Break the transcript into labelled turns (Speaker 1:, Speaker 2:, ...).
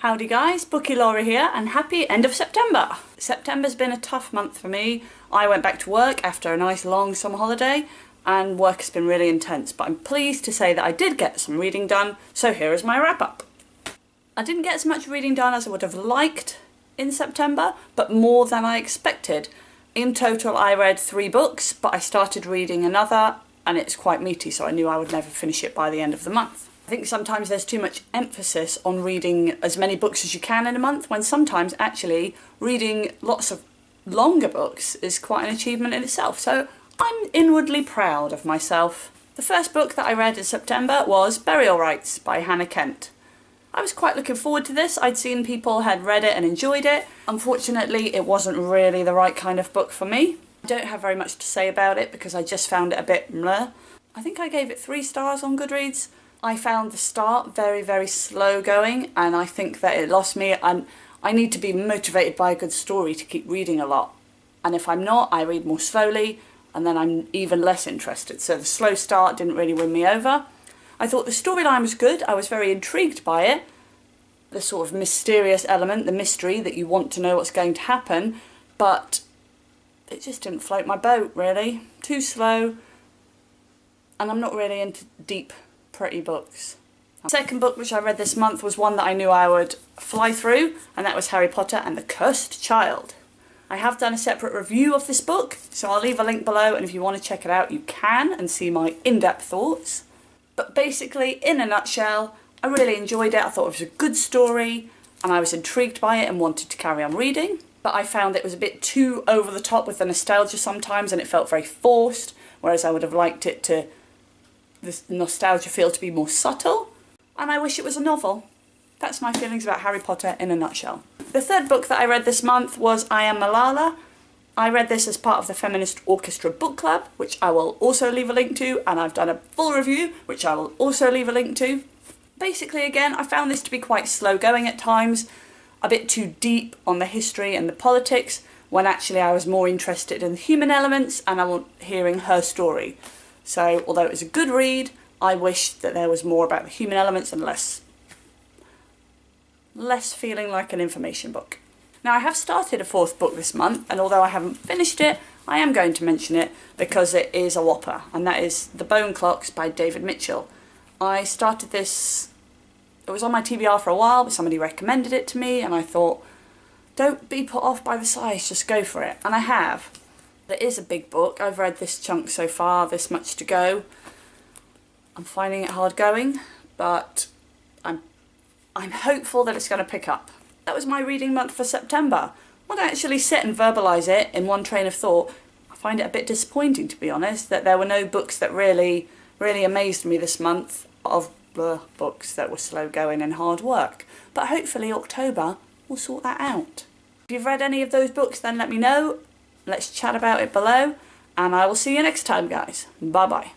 Speaker 1: Howdy guys, Bookie Laura here, and happy end of September! September's been a tough month for me. I went back to work after a nice long summer holiday and work has been really intense, but I'm pleased to say that I did get some reading done, so here is my wrap up. I didn't get as much reading done as I would have liked in September, but more than I expected. In total I read 3 books, but I started reading another and it's quite meaty, so I knew I would never finish it by the end of the month. I think sometimes there's too much emphasis on reading as many books as you can in a month, when sometimes actually reading lots of longer books is quite an achievement in itself, so I'm inwardly proud of myself. The first book that I read in September was Burial Rites by Hannah Kent. I was quite looking forward to this. I'd seen people had read it and enjoyed it. Unfortunately, it wasn't really the right kind of book for me. I don't have very much to say about it because I just found it a bit meh. I think I gave it 3 stars on Goodreads. I found the start very slow going, and I think that it lost me, and I need to be motivated by a good story to keep reading a lot. And if I'm not, I read more slowly and then I'm even less interested. So the slow start didn't really win me over. I thought the storyline was good. I was very intrigued by it. The sort of mysterious element, the mystery that you want to know what's going to happen, but it just didn't float my boat really. Too slow, and I'm not really into deep pretty books. The second book which I read this month was one that I knew I would fly through, and that was Harry Potter and the Cursed Child. I have done a separate review of this book, so I'll leave a link below, and if you want to check it out you can and see my in-depth thoughts. But basically, in a nutshell, I really enjoyed it. I thought it was a good story and I was intrigued by it and wanted to carry on reading, but I found it was a bit too over the top with the nostalgia sometimes, and it felt very forced, whereas I would have liked it to this nostalgia feel to be more subtle, and I wish it was a novel. That's my feelings about Harry Potter in a nutshell. The third book that I read this month was I Am Malala. I read this as part of the Feminist Orchestra Book Club, which I will also leave a link to, and I've done a full review, which I will also leave a link to. Basically, again, I found this to be quite slow going at times, a bit too deep on the history and the politics, when actually I was more interested in the human elements and I want hearing her story. So, although it was a good read, I wish that there was more about the human elements and less feeling like an information book. Now, I have started a 4th book this month, and although I haven't finished it, I am going to mention it because it is a whopper, and that is The Bone Clocks by David Mitchell. I started this, it was on my TBR for a while, but somebody recommended it to me, and I thought, don't be put off by the size, just go for it. And I have. It is a big book. I've read this chunk so far, this much to go. I'm finding it hard going, but I'm hopeful that it's going to pick up. That was my reading month for September. When I actually sit and verbalise it in one train of thought, I find it a bit disappointing, to be honest, that there were no books that really amazed me this month, of books that were slow going and hard work. But hopefully October will sort that out. If you've read any of those books, then let me know. Let's chat about it below, and I will see you next time, guys. Bye bye.